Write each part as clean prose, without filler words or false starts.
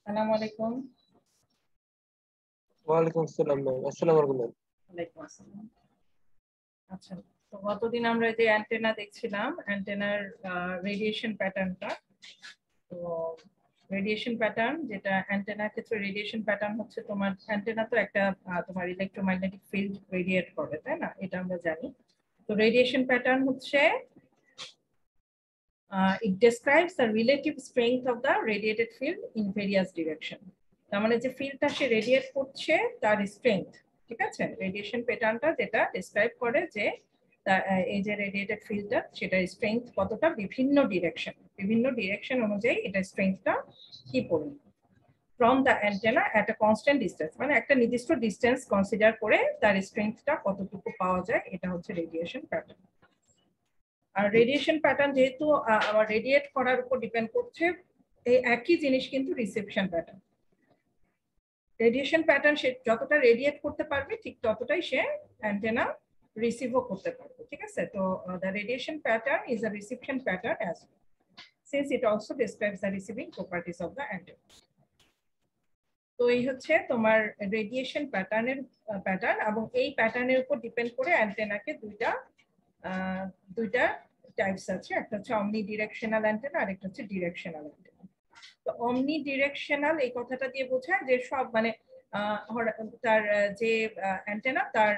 আসসালামু আলাইকুম। ওয়ালাইকুম আসসালাম ম্যাম। আসসালামু আলাইকুম ম্যাম। ওয়ালাইকুম আসসালাম। আচ্ছা, তো গতদিন আমরা যে অ্যান্টেনা দেখছিলাম, অ্যান্টেনার রেডিয়েশন প্যাটার্নটা। তো রেডিয়েশন প্যাটার্ন, যেটা অ্যান্টেনার ক্ষেত্রে রেডিয়েশন প্যাটার্ন হচ্ছে, তোমার অ্যান্টেনা তো একটা তোমার ইলেকট্রোম্যাগনেটিক ফিল্ড রেডিয়েট করে, তাই না? এটা আমরা জানি। তো রেডিয়েশন প্যাটার্ন হচ্ছে it describes the relative strength of the radiated field in various direction. তার মানে যে ফিল্ডটা সে রেডিয়েট করছে তার স্ট্রেংথ, ঠিক আছে? রেডিয়েশন প্যাটার্নটা যেটা ডেসক্রাইব করে যে এই যে রেডিয়েটেড ফিল্ডটা, সেটা স্ট্রেংথ কতটা বিভিন্ন ডিরেকশন অনুযায়ী এটা স্ট্রেংথটা কি পড়বে from the antenna at a constant distance, মানে একটা নির্দিষ্ট ডিস্টেন্স কনসিডার করে তার স্ট্রেংথটা কতটুকু পাওয়া যায়, এটা হচ্ছে রেডিয়েশন প্যাটার্ন। আর রেডিয়েশন প্যাটার্ন যেহেতু আমার রেডিয়েট করার উপর ডিপেন্ড করছে, এই একই জিনিস কিন্তু রিসেপশন প্যাটার্ন। রেডিয়েশন প্যাটার্ন সে যতটা রেডিয়েট করতে পারবে ঠিক ততটাই সে অ্যান্টেনা রিসিভও করতে পারবে, ঠিক আছে? তো the radiation pattern is a reception pattern as since it also describes the receiving properties of the antenna. তো এই হচ্ছে তোমার রেডিয়েশন প্যাটার্ন, এবং এই প্যাটার্নের উপর ডিপেন্ড করে অ্যান্টেনাকে দুইটা টাইপস আছে। একটা হচ্ছে অমনি ডিরেকশনাল অ্যান্টেনা, আর একটা হচ্ছে ডিরেকশনাল অ্যান্টেনা। তো অমনি ডিরেকশনাল এই কথাটা দিয়ে বোঝায় যে সব মানে তার যে অ্যান্টেনা তার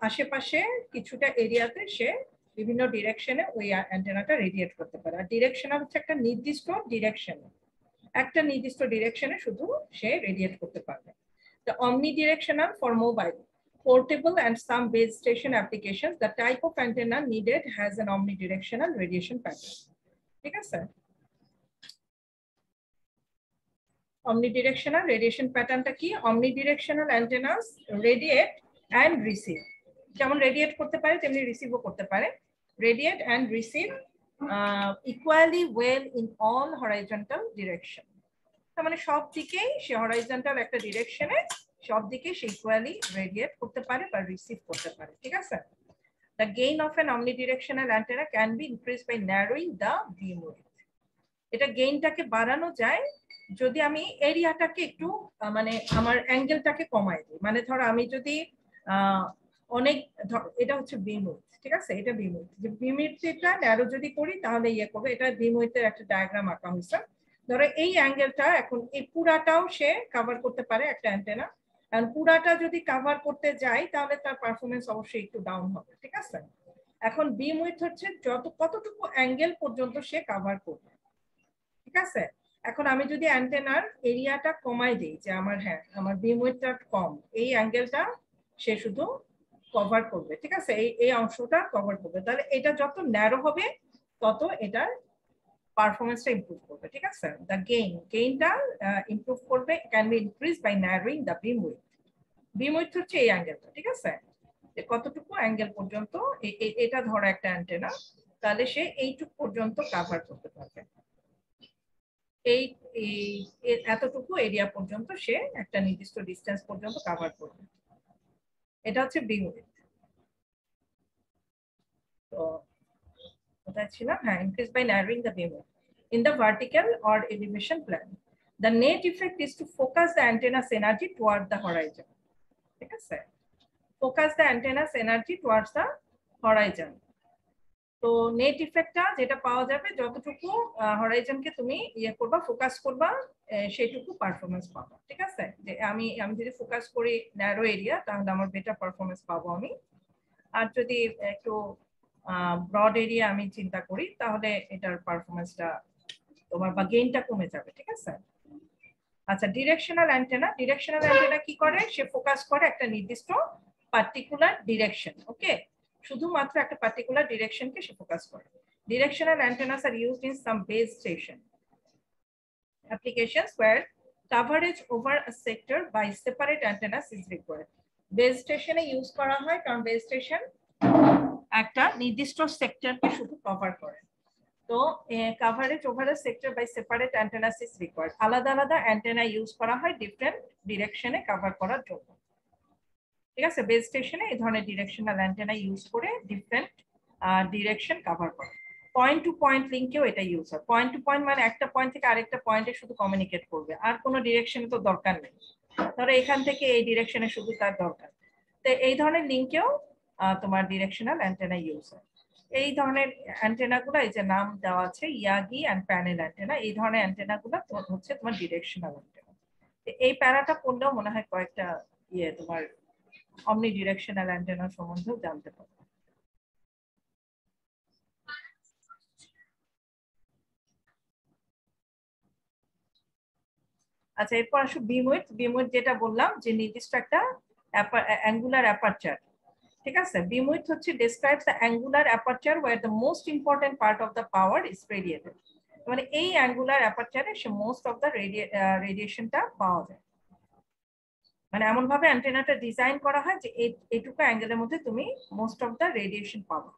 আশেপাশে কিছুটা এরিয়াতে সে বিভিন্ন ডিরেকশনে ওই অ্যান্টেনাটা রেডিয়েট করতে পারে। আর ডিরেকশনাল হচ্ছে একটা নির্দিষ্ট ডিরেকশনে শুধু সে রেডিয়েট করতে পারবে। The omnidirectional for mobile, portable and some base station applications, the type of antenna needed has an omnidirectional radiation pattern. ঠিক আছে? Omnidirectional radiation patternটা কি? Omnidirectional antennas radiate and receive. যেমন রেডিয়েট করতে পারে তেমনি রিসিভও করতে পারে। Radiate and receive equally well in all horizontal direction. তার মানে সব দিকেই সে হরাইজন্টাল একটা ডিরেকশনে সব দিকে সে ইকুয়ালি রেডিয়েট করতে পারে বা রিসিভ করতে পারে, ঠিক আছে? The gain of an omnidirectional antenna can be increased by narrowing the beam width. এটা গেইনটাকে বাড়ানো যায় যদি আমি এরিয়াটাকে একটু মানে আমার অ্যাঙ্গেলটাকে কমাই দিই। মানে ধরো আমি যদি অনেক, এটা হচ্ছে বিম উইডথ, ঠিক আছে? এটা বিম উইডথ, যে বিম উইডথটা ন্যারো যদি করি তাহলে ইয়ে করবে। এটা বিম উইডথের একটা ডায়াগ্রাম আঁকা হয়েছে। ধরো এই অ্যাঙ্গেলটা এখন এই পুরাটাও সে কভার করতে পারে একটা অ্যান্টেনা, আর পুরাটা যদি কভার করতে যায় তাহলে তার পারফরমেন্স অবশ্যই একটু ডাউন হবে, ঠিক আছে? এখন বিম উইডথ হচ্ছে কতটুকু অ্যাঙ্গেল পর্যন্ত সে কভার করবে, ঠিক আছে? এখন আমি যদি অ্যান্টেনার এরিয়াটা কমাই দিই, যে আমার বিম উইডথটা কম, এই অ্যাঙ্গেলটা সে শুধু কভার করবে, ঠিক আছে? এই অংশটা কভার করবে, তাহলে এটা যত ন্যারো হবে তত এটার পারফরমেন্সটা ইমপ্রুভ করবে, ঠিক আছে? দ্য গেইনটা ইমপ্রুভ করবে, can be increase by narrowing the beam width. Beam width হচ্ছে এই অ্যাঙ্গেলটা, ঠিক আছে? যে কতটুকু অ্যাঙ্গেল পর্যন্ত এটা ধরো একটা অ্যান্টেনা, তাহলে সে এইটুকু পর্যন্ত কভার করতে পারবে। এই এতটুকু এরিয়া পর্যন্ত সে একটা নির্দিষ্ট ডিসটেন্স পর্যন্ত কভার করবে। এটা হচ্ছে বিম উইডথ। তো কোথায় ছিলাম? হ্যাঁ, increase by narrowing the beam width in the vertical or elevation plan. The net effect is to focus the antenna's energy toward the horizon. ঠিক আছে? Focus the antenna's energy towards the horizon. তো net ইফেক্টটা যেটা পাওয়া যাবে, যতটুকু হরাইজনকে তুমি ইয়ে করবা, ফোকাস করবা, সেইটুকু পারফরমেন্স পাবো, ঠিক আছে? যে আমি যদি ফোকাস করি ন্যারো এরিয়া তাহলে আমার বেটার পারফরমেন্স পাবো আমি। আর যদি একটু ব্রড এরিয়া আমি চিন্তা করি তাহলে এটার পারফরমেন্সটা তোমার বা গেইনটা কমে যাবে, ঠিক আছে? আচ্ছা, ডিরেকশনাল অ্যান্টেনা কি করে? সে ফোকাস করে একটা নির্দিষ্ট পার্টিকুলার ডিরেকশন, ওকে? শুধুমাত্র একটা পার্টিকুলার ডিরেকশনকে সে ফোকাস করে। Directional antennas are used in some base station applications where coverage over a sector by separate antennas is required. Base station A use করা হয় কারণ বেস স্টেশন একটা নির্দিষ্ট সেক্টরকে শুধু কভার করে। তো coverage over a sector by separate antennas is required. আলাদা আলাদা অ্যান্টেনা ইউজ করা হয় ডিফারেন্ট ডিরেকশনে কভার করার জন্য, ঠিক আছে? বেস স্টেশনে এই ধরনের ডিরেকশনাল অ্যান্টেনা ইউজ করে ডিফারেন্ট ডিরেকশন কভার করে। পয়েন্ট টু পয়েন্ট লিঙ্কেও এটা ইউজ হয়। পয়েন্ট টু পয়েন্ট মানে একটা পয়েন্ট থেকে আরেকটা পয়েন্টে শুধু কমিউনিকেট করবে, আর কোনো ডিরেকশনে তো দরকার নেই। ধরো এখান থেকে এই ডিরেকশনে শুধু তার দরকার। তো এই ধরনের লিঙ্কেও তোমার ডিরেকশনাল অ্যান্টেনা ইউজ হয়। এই ধরনের অ্যান্টেনা গুলো, এই যে নাম দেওয়া আছে ইয়াগি অ্যান্ড প্যানেল অ্যান্টেনা, এই ধরনের অ্যান্টেনা গুলো হচ্ছে তোমার ডিরেকশনাল অ্যান্টেনা। এই প্যারাটা পড়লেও মনে হয় কয়েকটা তোমার অমনি ডিরেকশনাল অ্যান্টেনা সম্বন্ধেও জানতে পারবে। আচ্ছা, এরপর আসো বিম উইডথ। বিম উইডথ যেটা বললাম যে নির্দিষ্ট একটা অ্যাঙ্গুলার অ্যাপারচার, ঠিক আছে। বিম উইডথ হচ্ছে describes the angular aperture where the most important part of the power is radiated। মানে এই অ্যাঙ্গুলার অ্যাপারচারে সে মোস্ট অফ দ্য রেডিয়েশনটা পাওয়া যায়। মানে এমন ভাবে অ্যান্টেনাটা ডিজাইন করা হয় যে এইটুকু অ্যাঙ্গেলের মধ্যে তুমি মোস্ট অফ দ্য রেডিয়েশন পাবা।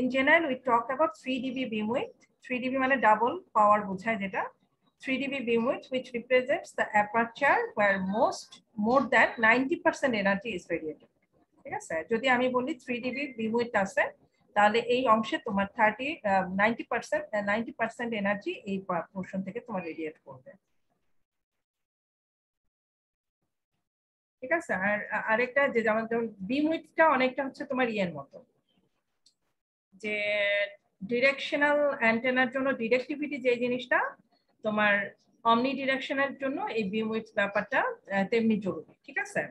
In general, we talk about 3 dB beam width. 3 dB মানে ডাবল পাওয়ার বোঝায় যেটা। 3 dB beam width which represents the aperture where more than 90% energy is radiated। ঠিক আছে, যদি আমি বলি 3 dB beam width আছে, তাহলে এই অংশে তোমার 90% এনার্জি এই পোরশন থেকে তোমার রেডিয়েট করবে। ঠিক আছে। আর আরেকটা যে যেমন বিম উইডথটা অনেকটা হচ্ছে তোমার ইয়ের মতো, যে ডিরেকশনাল অ্যান্টেনার জন্য ডিরেক্টিভিটি যে জিনিসটা তোমার অমনি ডিরেকশনের জন্য এই বিম উইডথ ব্যাপারটা তেমনি জরুরি। ঠিক আছে,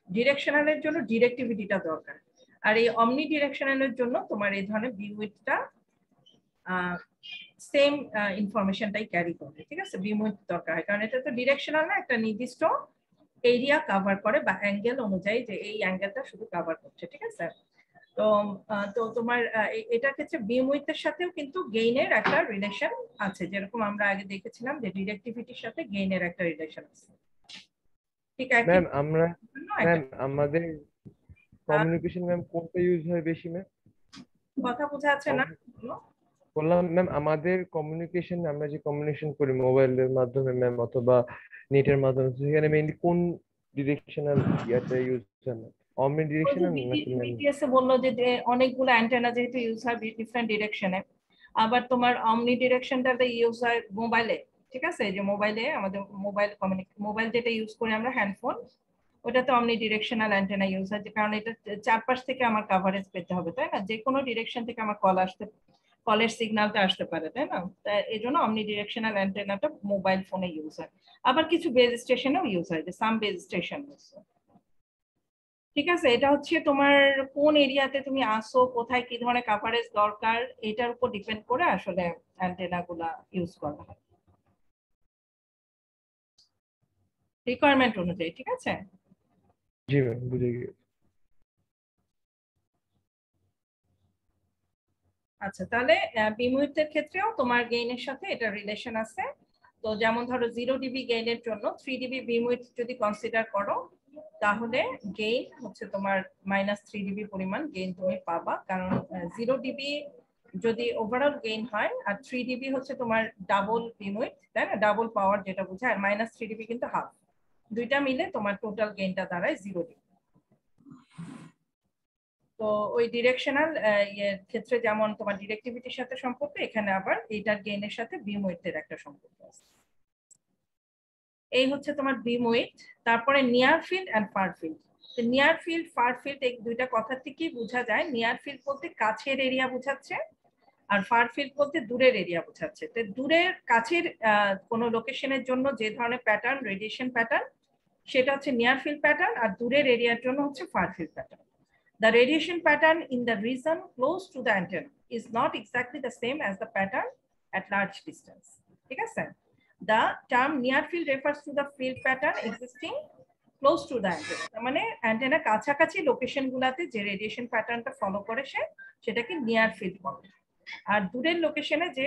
ডিরেকশনালের জন্য ডিরেক্টিভিটিটা দরকার, আর এই অমনি ডিরেকশনালের জন্য তোমার এই ধরনের বিম উইডথটা সেম ইনফরমেশনটাই ক্যারি করবে। ঠিক আছে, বিম উইডথ দরকার হয় কারণ এটা তো ডিরেকশনাল না, একটা নির্দিষ্ট এরিয়া কভার করে বা অ্যাঙ্গেল অনুযায়ী, যে এই অ্যাঙ্গেলটা শুধু কভার করছে। ঠিক আছে, তো তো তোমার এটার ক্ষেত্রে বিম উইডথের সাথেও কিন্তু গেইনের একটা রিলেশন আছে, যেরকম আমরা আগে দেখেছিলাম যে ডিরেক্টিভিটির সাথে গেইনের একটা রিলেশন আছে। ঠিক আছে ম্যাম আমাদের কমিউনিকেশন ম্যাম কোনটা ইউজ হয় বেশি ম্যাম? কথা বোঝা যাচ্ছে না? বললাম ম্যাম আমাদের কমিউনিকেশন, আমরা যে কমিউনিকেশন করি মোবাইলের মাধ্যমে ম্যাম অথবা নেটের মাধ্যমে, সেখানে মেইনলি কোন ডিরেকশনাল ইয়াটা ইউজ হয় ম্যাম? অমনি ডিরেকশনাল নাকি ম্যাম? বিটিএস এ বললো যে অনেকগুলো অ্যান্টেনা যেহেতু ইউজ হয় ডিফারেন্ট ডিরেকশনে, আবার তোমার অমনি ডিরেকশনটাতে ইউজ হয় মোবাইলে। ঠিক আছে, যে মোবাইলে আমাদের মোবাইল যেটা ইউজ করি আমরা হ্যান্ডফোন, ওটাতে অমনি ডিরেকশনাল অ্যান্টেনা ইউজ হয়, কারণ এটা চারপাশ থেকে আমার কাভারেজ পেতে হবে, তাই না? যে কোনো ডিরেকশন থেকে আমার কলের সিগন্যালটা আসতে পারে, তাই না? তাই এই জন্য অমনি ডিরেকশনাল অ্যান্টেনাটা মোবাইল ফোনে ইউজ হয়। আবার কিছু বেজ স্টেশনেও ইউজ হয়, যে সাম বেজ স্টেশন। ঠিক আছে, এটা হচ্ছে তোমার কোন এরিয়াতে তুমি আসো, কোথায় কি ধরনের কভারেজ দরকার, এটার উপর ডিপেন্ড করে আসলে অ্যান্টেনা গুলা ইউজ করা হয় রিকোয়ারমেন্ট অনুযায়ী। ঠিক আছে, জি ম্যাম, বুঝে গিয়েছি। আচ্ছা তাহলে বিম উইডথের ক্ষেত্রেও তোমার গেইনের সাথে এটা রিলেশন আছে। তো যেমন ধরো 0 ডিবি গেইনের জন্য 3 ডিবি বিম উইডথ যদি কনসিডার করো, তাহলে গেইন হচ্ছে তোমার -3 ডিবি পরিমাণ গেইন তুমি পাবা, কারণ 0 ডিবি যদি ওভারঅল গেইন হয়, আর 3 ডিবি হচ্ছে তোমার ডাবল বিম উইডথ, তাই না? ডাবল পাওয়ার যেটা বোঝায়, আর -3 ডিবি কিন্তু হাফ, দুইটা মিলে তোমার টোটাল গেইনটা দাঁড়ায় 0 ডিবি। তো ওই ডিরেকশনাল ক্ষেত্রে যেমন তোমার ডিরেক্টিভিটির সাথে সম্পর্ক, এখানে আবার এইটার গেইনের সাথে বিম উইডথের একটা সম্পর্ক আছে। এই হচ্ছে তোমার বিম উইডথ। তারপরে near field and far field. তো নিয়ার ফিল্ড, ফার ফিল্ড, এই দুইটা কথা থেকেই বোঝা যায় নিয়ার ফিল্ড বলতে কাছের এরিয়া বোঝাচ্ছে, আর ফার ফিল্ড বলতে দূরের এরিয়া বোঝাচ্ছে। তো দূরের কাছের কোনো লোকেশনের জন্য যে ধরনের প্যাটার্ন, রেডিয়েশন প্যাটার্ন, সেটা হচ্ছে নিয়ার ফিল্ড প্যাটার্ন, আর দূরের এরিয়ার জন্য হচ্ছে far field pattern. The radiation pattern in the region close to the antenna is not exactly the same as the pattern at large distance. ঠিক আছে, the term near field refers to the field pattern existing close to the antenna। মানে antenna কাছাকাছি location গুলাতে যে radiation প্যাটার্নটা follow করে সেটাকে near field বলে, আর দূরের লোকেশনে যে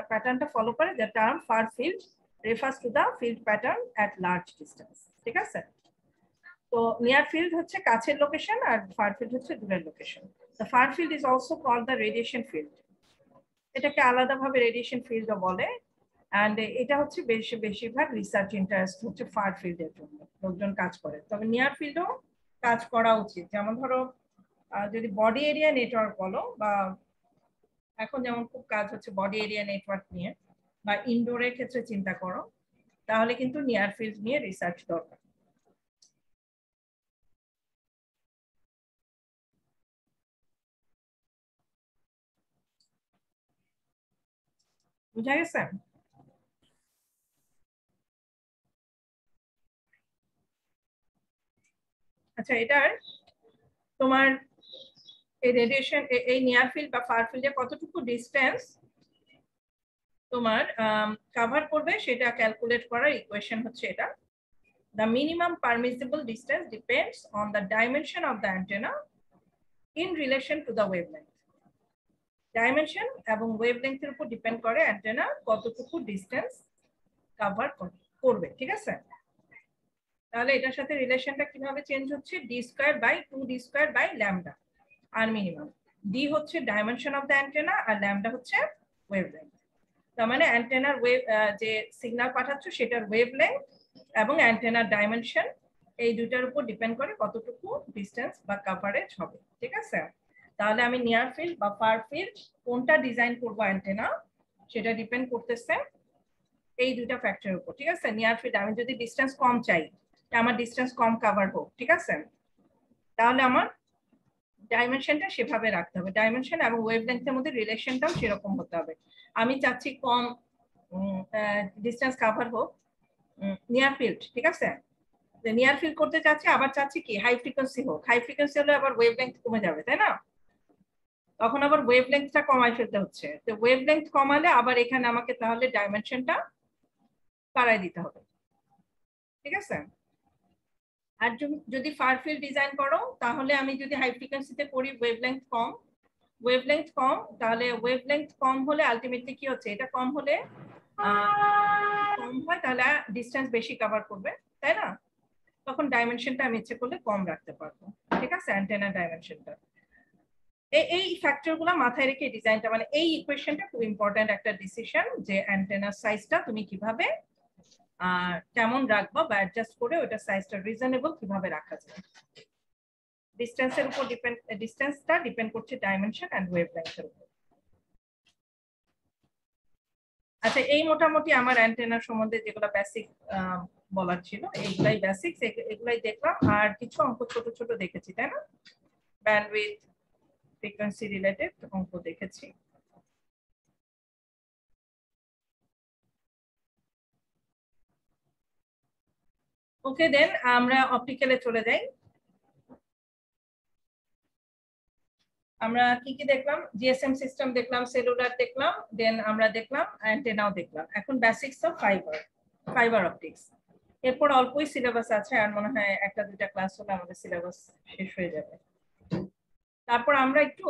প্যাটার্নটা ফলো করে, the term far field refers to the field pattern at large distance। ঠিক আছে, তো নিয়ার ফিল্ড হচ্ছে কাছের লোকেশন, আর ফার ফিল্ড হচ্ছে দূরের location. The far field is also called the radiation field. এটাকে আলাদাভাবে রেডিয়েশন ফিল্ডও বলে, এন্ড এটা হচ্ছে বেশিরভাগ রিসার্চ ইন্টারেস্ট হচ্ছে ফার ফিল্ডের জন্য লোকজন কাজ করে। তবে নিয়ার ফিল্ডও কাজ করা উচিত। যেমন ধরো যদি বডি এরিয়া নেটওয়ার্ক বলো বা এখন যেমন খুব কাজ হচ্ছে বডি এরিয়া নেটওয়ার্ক নিয়ে বা ইনডোরের ক্ষেত্রে চিন্তা করো, তাহলে কিন্তু নিয়ার ফিল্ড নিয়ে রিসার্চ দরকার। বুঝা গেছে? আচ্ছা, এটার তোমার এই রেডিয়েশন, এই নিয়ার ফিল্ড বা ফার ফিল্ডে কতটুকু ডিসটেন্স তোমার কভার করবে সেটা ক্যালকুলেট করার ইকুয়েশন হচ্ছে এটা। The minimum permissible distance depends on the dimension of the antenna in relation to the wavelength. Dimension এবং wavelength এর উপর ডিপেন্ড করে অ্যান্টেনা কতটুকু ডিসটেন্স কভার করবে, ঠিক আছে? তাহলে এটার সাথে রিলেশনটা কিভাবে চেঞ্জ হচ্ছে, d square by 2d square by lambda. আর মিনিমাম d হচ্ছে ডাইমেনশন অফ দ্য অ্যান্টেনা আর ল্যামডা হচ্ছে ওয়েভলেংথ। তার মানে অ্যান্টেনার যে সিগন্যাল পাঠাচ্ছ সেটার ওয়েভলেংথ এবং অ্যান্টেনার ডাইমেনশন, এই দুটার উপর ডিপেন্ড করে কতটুকু ডিসটেন্স বা কভারেজ হবে, ঠিক আছে? তাহলে আমি নিয়ার ফিল্ড বা ফার ফিল্ড কোনটা ডিজাইন করব অ্যান্টেনা, সেটা ডিপেন্ড করতেছে এই দুটা ফ্যাক্টরের উপর, ঠিক আছে? নিয়ার ফিল্ড আমি যদি ডিসটেন্স কম চাই, আমার ডিসটেন্স কম কভার হোক, ঠিক আছে, তাহলে আমার ডাইমেনশনটা সেভাবে রাখতে হবে, ডাইমেনশন এবং ওয়েভলেংথের মধ্যে রিলেশনটাও সেরকম হতে হবে। আমি চাচ্ছি কম ডিসটেন্স কভার হোক নিয়ার ফিল্ড, ঠিক আছে, নিয়ার ফিল্ড করতে চাচ্ছি, আবার চাচ্ছি কি হাই ফ্রিকোয়েন্সি হোক, হাই ফ্রিকোয়েন্সি হলে আবার ওয়েভলেংথ কমে যাবে, তাই না? তখন আবার ওয়েভলেংথটা কমাই ফেলতে হচ্ছে, তো ওয়েভলেংথ কমালে আবার এখানে আমাকে তাহলে ডাইমেনশনটা বাড়াই দিতে হবে, ঠিক আছে? আর যদি ফার ফিল্ড ডিজাইন করো, তাহলে আমি যদি হাই ফ্রিকোয়েন্সিতে করি ওয়েভলেংথ কম, তাহলে ওয়েভলেংথ কম হলে আলটিমেটলি কি হচ্ছে, এটা কম হলে কম হয়, তাহলে ডিসটেন্স বেশি কভার করবে, তাই না? তখন ডাইমেনশনটা আমি ইচ্ছে করলে কম রাখতে পারবো, ঠিক আছে, অ্যান্টেনা ডাইমেনশনটা। এই ফ্যাক্টরগুলো মাথায় রেখে ডিজাইনটা, মানে এই ইকুয়েশনটা খুব ইম্পর্টেন্ট একটা ডিসিশন, যে অ্যান্টেনার সাইজটা তুমি কিভাবে কেমন রাখবা বা অ্যাডজাস্ট করে ওটা সাইজটা রিজনেবল কিভাবে রাখা যায়। ডিসটেন্সের উপর ডিসটেন্সটা ডিপেন্ড করছে ডাইমেনশন এন্ড ওয়েভলেংথের উপর। আচ্ছা, এই মোটামুটি আমার অ্যান্টেনার সম্বন্ধে যেগুলো বেসিক বলার ছিল, এইগুলাই বেসিক্স, এগুলাই দেখলাম। আর কিছু অঙ্ক ছোট ছোট দেখেছি, তাই না? ব্যান্ডউইথ, ফ্রিকোয়েন্সি রিলেটেড অঙ্ক দেখেছি। ওকে, দেন আমরা অপটিক্যালে চলে যাই। আমরা কি কি দেখলাম, জিএসএম সিস্টেম দেখলাম, সেলুলার দেখলাম, দেন আমরা দেখলাম অ্যান্টেনাও দেখলাম। এখন বেসিক্স অফ ফাইবার অপটিক্স। এরপর অল্পই সিলেবাস আছে, আর মনে হয় একটা দুটা ক্লাস হলে আমাদের সিলেবাস শেষ হয়ে যাবে। তারপর আমরা একটু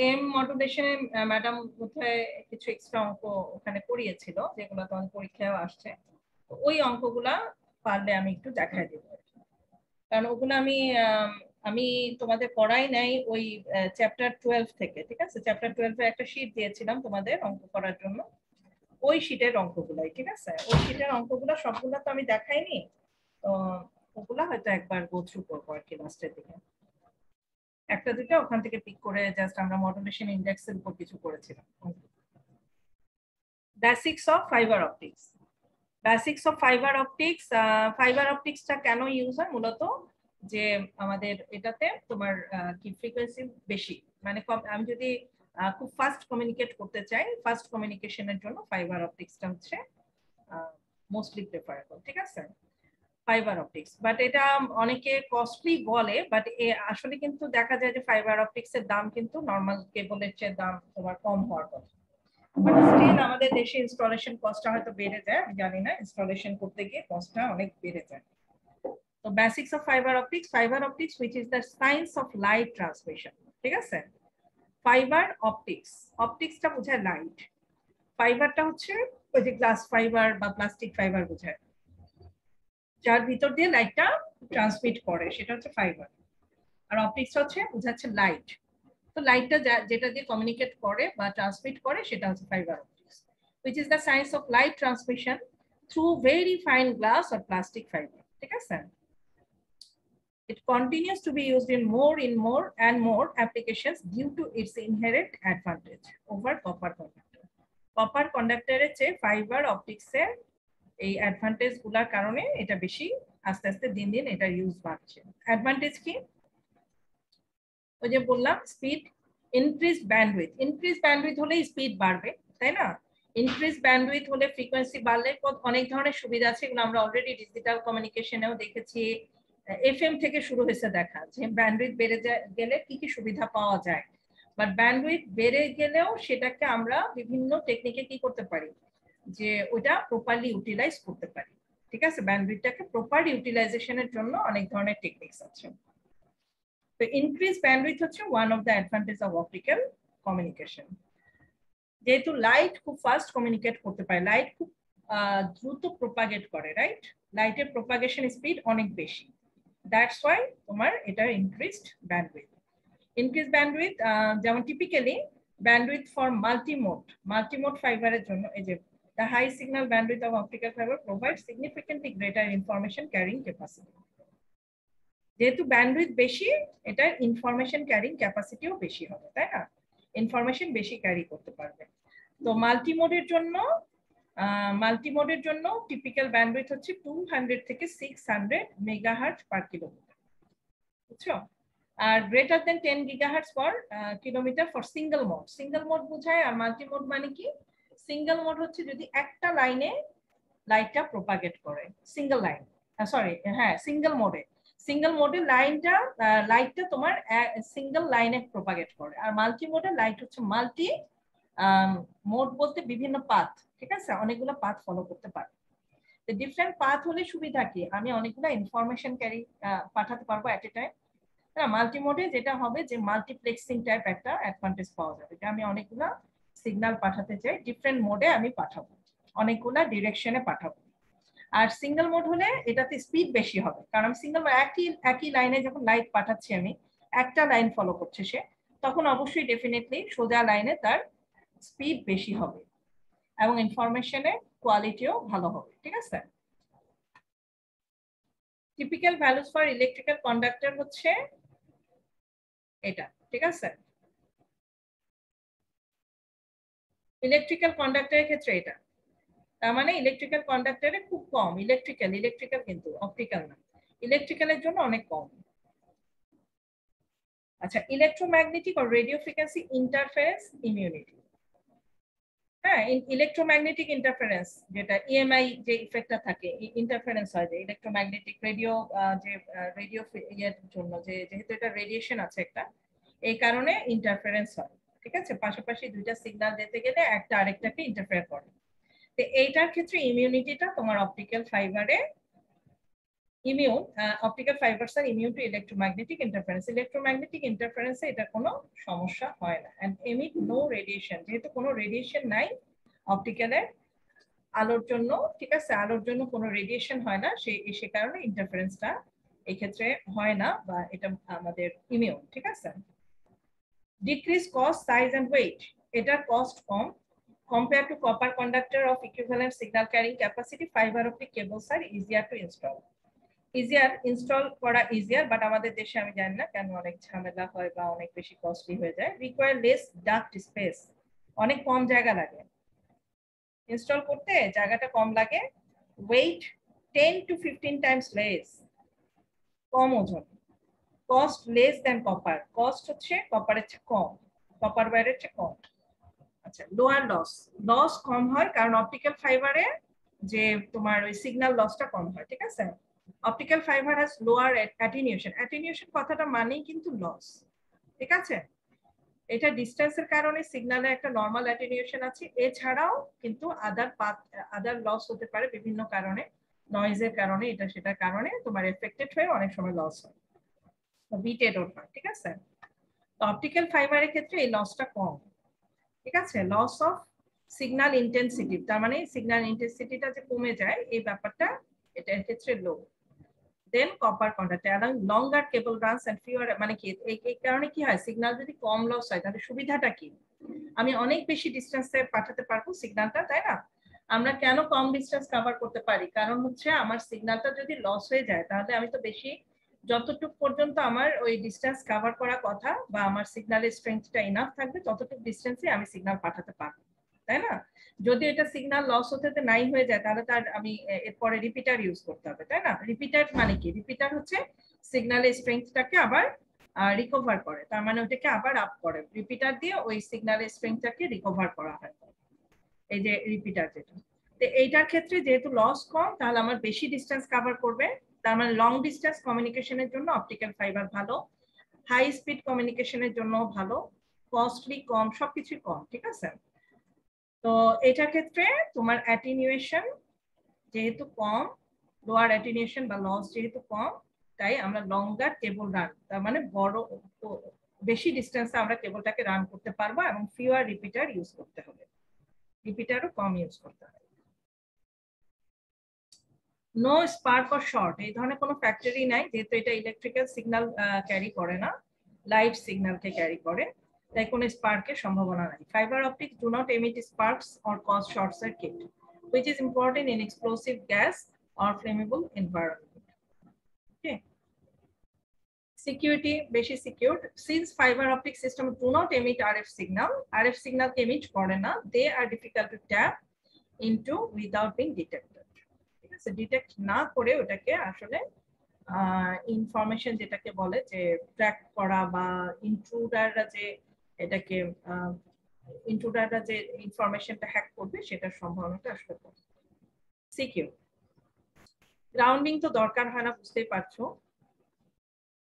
এম মডুলেশনে ম্যাডাম কোথায় কিছু এক্সট্রা অঙ্ক ওখানে করিয়েছিল, যেগুলো তোমাদের পরীক্ষায় আসছে, ওই অঙ্কগুলা পারলে আমি একটু দেখাই দিব, কারণ ওগুলো আমি তোমাদের পড়াই নাই ওই চ্যাপ্টার 12 থেকে, ঠিক আছে? চ্যাপ্টার 12 এর একটা শীট দিয়েছিলাম তোমাদের অঙ্ক করার জন্য, ওই শীটের অঙ্কগুলাই, ঠিক আছে? ওই শীটের অঙ্কগুলো সবগুলো তো আমি দেখাইনি, তো ওগুলা হয়তো একবার গো থ্রু করবো আর কি লাস্টের দিকে, একটা দুটো ওখান থেকে পিক করে জাস্ট আমরা মডুলেশন ইন্ডেক্সের উপর কিছু করেছিলাম। Basics of fibre optics. Basics of fibre optics, fibre অপটিক্সটা কেন ইউজ হয় মূলত, যে আমাদের এটাতে তোমার কি ফ্রিকোয়েন্সি বেশি, মানে আমি যদি খুব ফাস্ট কমিউনিকেট করতে চাই, ফাস্ট কমিউনিকেশনের জন্য ফাইবার অপটিক্সটা হচ্ছে মোস্টলি প্রেফারেবল, ঠিক আছে? ফাইবার অপটিক্স, বাট এটা অনেকে কস্টলি বলে, বাট আসলে কিন্তু দেখা যায় যে ফাইবার অপটিক্স এর দাম কিন্তু নর্মাল কেবলের চেয়ে দাম তোমার কম হওয়ার কথা, বাট স্টিল আমাদের দেশে ইনস্টলেশন কস্টটা হয়তো বেড়ে যায়, আমি জানি না, ইনস্টলেশন করতে গিয়ে কস্টটা অনেক বেড়ে যায়। তো basics of fibre optics which is the science of light transmission, ঠিক আছে? ফাইবার অপটিক্সটা বোঝায় লাইট, ফাইবারটা হচ্ছে ওই যে গ্লাস ফাইবার বা প্লাস্টিক ফাইবার বোঝায়, যার ভিতর দিয়ে লাইটটা ট্রান্সমিট করে, সেটা হচ্ছে ফাইবার। আর অপটিক্স হচ্ছে বোঝাচ্ছে লাইট, তো লাইটটা যেটা দিয়ে কমিউনিকেট করে বা ট্রান্সমিট করে সেটা হচ্ছে fibre optics, which is the science of light transmission through very fine glass or plastic fiber, ঠিক আছে? It continues to be used in more and more applications due to its inherent advantage over copper conductor. Copper conductor এর চেয়ে fibre অপটিক্সের এই advantage গুলার কারণে এটা বেশি আস্তে আস্তে দিন দিন এটা ইউজ বাড়ছে। অ্যাডভান্টেজ কি? ওই যে বললাম স্পিড, ইনক্রিজ ব্যান্ডউইথ হলেই স্পিড বাড়বে, তাই না? ইনক্রিজ ব্যান্ডউইথ হলে ফ্রিকোয়েন্সি বাড়লে অনেক ধরনের সুবিধা আছে, এগুলো আমরা অলরেডি ডিজিটাল কমিউনিকেশনেও দেখেছি। এফএম থেকে শুরু হয়েছে দেখা যে ব্যান্ডউইথ বেড়ে গেলে কি কি সুবিধা পাওয়া যায়, বাট ব্যান্ডউইথ বেড়ে গেলেও সেটাকে আমরা বিভিন্ন টেকনিকে কি করতে পারি, যে ওটা প্রপারলি ইউটিলাইজ করতে পারি। ঠিক আছে, ব্যান্ডউইথটাকে প্রপার ইউটিলাইজেশনের জন্য অনেক ধরনের টেকনিক্স আছে। তো ইনক্রিজ ব্যান্ডউইথ হচ্ছে one of the advantage of optical communication. যেহেতু লাইট খুব ফাস্ট কমিউনিকেট করতে পারে, লাইট খুব দ্রুত প্রপাগেট করে, রাইট? লাইটের প্রপাগেশন স্পিড অনেক বেশি, দ্যাটস ওয়াই তোমার এটা ইনক্রিজড ব্যান্ডউইথ। ইনক্রিজ ব্যান্ডউইথ যেমন টিপিক্যালি ব্যান্ডউইথ ফর মাল্টিমোড ফাইবারের জন্য এই যে the high signal bandwidth of optical fiber provides significantly greater information carrying capacity. যেহেতু ব্যান্ডউইথ বেশি, এটা ইনফরমেশন ক্যারিং ক্যাপাসিটিও বেশি হবে, তাই না? ইনফরমেশন বেশি ক্যারি করতে পারবে। তো মাল্টিমোডের জন্য টিপিক্যাল ব্যান্ডউইথ হচ্ছে 200 থেকে 600 মেগাহার্টজ পার কিলোমিটার, বুঝছো? আর greater than 10 gigahertz per kilometre for single mode বোঝায়। আর মাল্টিমোড মানে কি? সিঙ্গেল মোড হচ্ছে যদি একটা লাইনে লাইটটা প্রপাগেট করে, সিঙ্গেল মোডে লাইটটা তোমার সিঙ্গেল লাইনে প্রপাগেট করে। আর মাল্টি মোডে লাইট হচ্ছে মাল্টি মোড বলতে বিভিন্ন পাথ, ঠিক আছে, অনেকগুলো পাথ ফলো করতে পারে। ডিফারেন্ট পাথ হলে সুবিধা কি? আমি অনেকগুলো ইনফরমেশন পাঠাতে পারবো এট এ টাইম। মাল্টি মোডে যেটা হবে যে মাল্টিপ্লেক্সিং টাইপ একটা অ্যাডভান্টেজ পাওয়া যাবে, যে আমি অনেকগুলা সিগন্যাল পাঠাতে চাই, ডিফারেন্ট মোডে আমি পাঠাবো, অনেকগুলা ডিরেকশনে পাঠাবো। আর সিঙ্গেল মোড হলে এটাতে স্পিড বেশি হবে, কারণ সিঙ্গেল একই লাইনে যখন লাইট পাঠাচ্ছি, আমি একটা লাইন ফলো করছে সে, তখন অবশ্যই ডেফিনেটলি সোজা লাইনে তার স্পিড বেশি হবে এবং ইনফরমেশনের কোয়ালিটিও ভালো হবে, ঠিক আছে? Typical values for electrical conductor হচ্ছে এটা, ঠিক আছে? ইলেকট্রিক্যাল কন্ডাক্টরের ক্ষেত্রে এটা, তার মানে ইলেকট্রিক্যাল কন্ডাক্টরে খুব কম, ইলেকট্রিক্যাল কিন্তু অপটিক্যাল না, ইলেকট্রিক্যালের জন্য অনেক কম। আচ্ছা, ইলেকট্রোম্যাগনেটিক ও রেডিও ফ্রিকোয়েন্সি ইন্টারফারেন্স ইমিউনিটি। হ্যাঁ, ইলেকট্রোম্যাগনেটিক ইন্টারফারেন্স যেটা ইএমআই যে ইফেক্টটা থাকে, ইন্টারফারেন্স হয় যে ইলেকট্রোম্যাগনেটিক রেডিও ইয়ের জন্য, যেহেতু এটা রেডিয়েশন আছে একটা, এই কারণে ইন্টারফারেন্স হয়, ঠিক আছে? পাশাপাশি দুইটা সিগন্যাল যেতে গেলে একটা আরেকটাকে ইন্টারফেয়ার করে। তো এইটার ক্ষেত্রে ইমিউনিটিটা তোমার অপটিক্যাল ফাইবারে অপটিক্যাল ফাইবারস আর immune to electromagnetic interference. Electromagnetic ইন্টারফারেন্সে এটা কোনো সমস্যা হয় না, এন্ড এমিট নো রেডিয়েশন, যেহেতু কোনো রেডিয়েশন নাই অপটিক্যালের আলোর জন্য, ঠিক আছে, আলোর জন্য কোনো রেডিয়েশন হয় না, সে কারণে ইন্টারফারেন্সটা এই ক্ষেত্রে হয় না, বা এটা আমাদের ইমিউন, ঠিক আছে? Decrease cost, size and weight, এটার কস্ট কম compared to copper conductor of equivalent signal carrying capacity. Fiber optic cables are easier to install করা easier, বাট আমাদের দেশে আমি জানি না কেন অনেক ঝামেলা হয় বা অনেক বেশি কস্টলি হয়ে যায়। require less duct space, অনেক কম জায়গা লাগে ইনস্টল করতে, জায়গাটা কম লাগে। weight 10 to 15 times less, কম ওজন। cost less than copper, cost হচ্ছে কপারের চেয়ে কম, কপার ওয়্যারের চেয়ে কম। আচ্ছা, লোয়ার লস কম হয়, কারণ অপটিক্যাল ফাইবারে যে তোমার ওই সিগন্যাল লসটা কম হয়, ঠিক আছে? অপটিক্যাল ফাইবার হ্যাজ লোয়ার অ্যাটেনিউশন কথাটা মানেই কিন্তু লস, ঠিক আছে? এটা ডিসটেন্সের কারণে সিগন্যালে একটা নরমাল অ্যাটেনিউশন আছে, এছাড়াও কিন্তু আদার লস হতে পারে বিভিন্ন কারণে, নয়েজের কারণে, এটা সেটার কারণে তোমার এফেক্টেড হয়ে অনেক সময় লস হয়, বিট এরর হয়, ঠিক আছে? তো অপটিক্যাল ফাইবারের ক্ষেত্রে এই লসটা কম, ঠিক আছে? লস অফ সিগন্যাল ইন্টেন্সিটি, তার মানে সিগন্যাল ইন্টেন্সিটিটা যে কমে যায়, এই ব্যাপারটা এটার ক্ষেত্রে low. Then copper conductor along longer cable runs and fewer, মানে কি এই কারণে কি হয়, সিগন্যাল যদি কম লস হয় তাহলে সুবিধাটা কি? আমি অনেক বেশি ডিসটেন্সে পাঠাতে পারবো সিগন্যালটা, তাই না? আমরা কেন কম ডিসটেন্স কভার করতে পারি? কারণ হচ্ছে আমার সিগন্যালটা যদি লস হয়ে যায় তাহলে আমি তো বেশি যতটুকু পর্যন্ত আমার ওই ডিস্টেন্স কভার করা কথা বা আমার সিগন্যালের স্ট্রেংথটা ইনাফ থাকবে ততটুকু ডিস্টেন্সে আমি সিগন্যাল পাঠাতে পারবো, তাই না? যদি এটা সিগন্যাল লস হতে নাই হয়ে যায় তাহলে তার আমি এরপরে রিপিটার ইউজ করতে হবে, তাই না? রিপিটার মানে কি? রিপিটার হচ্ছে সিগন্যালের স্ট্রেংথটাকে আবার রিকভার করে, তার মানে ওটাকে আবার আপ করে, রিপিটার দিয়ে ওই সিগন্যালের স্ট্রেংথটাকে রিকভার করা হয়, এই যে রিপিটার যেটা। তো এইটার ক্ষেত্রে যেহেতু লস কম তাহলে আমার বেশি ডিস্টেন্স কভার করবে, তার মানে লং ডিস্টেন্স কমিউনিকেশনের জন্য অপটিক্যাল ফাইবার ভালো, হাই স্পিড কমিউনিকেশনের জন্য ভালো, কস্টলি কম, সবকিছু কম, ঠিক আছে? তো এটার ক্ষেত্রে তোমার অ্যাটিনিউয়েশন যেহেতু কম, লোয়ার অ্যাটিনিউয়েশন বা লস যেহেতু কম, তাই আমরা লঙ্গার কেবল রান, তার মানে বড় বেশি ডিস্টেন্সে আমরা কেবলটাকে রান করতে পারবো এবং ফিউয়ার রিপিটার ইউজ করতে হবে, রিপিটারও কম ইউজ করতে হবে। নো স্পার্ক অর শর্ট, এই ধরনের কোনো ফ্যাক্টরি নাই, যেহেতু এটা ইলেকট্রিক্যাল সিগন্যাল ক্যারি করে না, লাইট সিগন্যালকে ক্যারি করে, তাই কোনো স্পার্কের সম্ভাবনা নাই। Fiber optics do not emit sparks or cause short circuit which is important in explosive gas or flammable environment. Okay. Security বেশি secured since fiber optic system do not emit RF signal, RF signal emit করে না, they are difficult to tap into without being detected. ঠিক আছে, detect না করে ওটাকে আসলে information যেটাকে বলে যে ট্র্যাক করা বা ইন্ট্রুডাররা যে এটাকে ইন্ট্রুডাররা যে ইনফরমেশনটা হ্যাক করবে সেটার সম্ভাবনাটা আসলে কম। সিকিউর গ্রাউন্ডিং তো দরকার হয় না, বুঝতেই পারছো,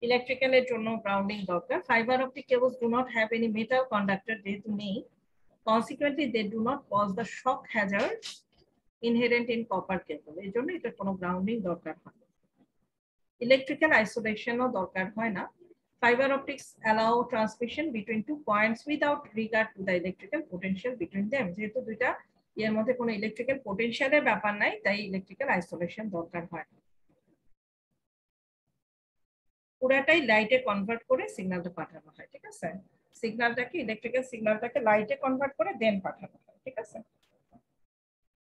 ইলেকট্রিক্যালের জন্য গ্রাউন্ডিং দরকার। Fibre optic cables do not have any metal conductor, যেহেতু নেই, consequently they do not cause the shock hazard inherent in copper cable, এই জন্য এটা কোনো গ্রাউন্ডিং দরকার হয় না। ইলেকট্রিক্যাল আইসোলেশনও দরকার হয় না। Fiber optics allow transmission between 2 points without regard to the electrical potential between them, যেহেতু দুইটা এর মধ্যে কোনো ইলেকট্রিক্যাল পোটেনশিয়ালের ব্যাপার নাই, তাই ইলেকট্রিক্যাল আইসোলেশন দরকার হয় না। পুরাটাই লাইটে কনভার্ট করে সিগন্যালটা পাঠানো হয়, ঠিক আছে? সিগন্যালটাকে ইলেকট্রিক্যাল সিগন্যালটাকে লাইটে কনভার্ট করে দেন পাঠানো হয়, ঠিক আছে?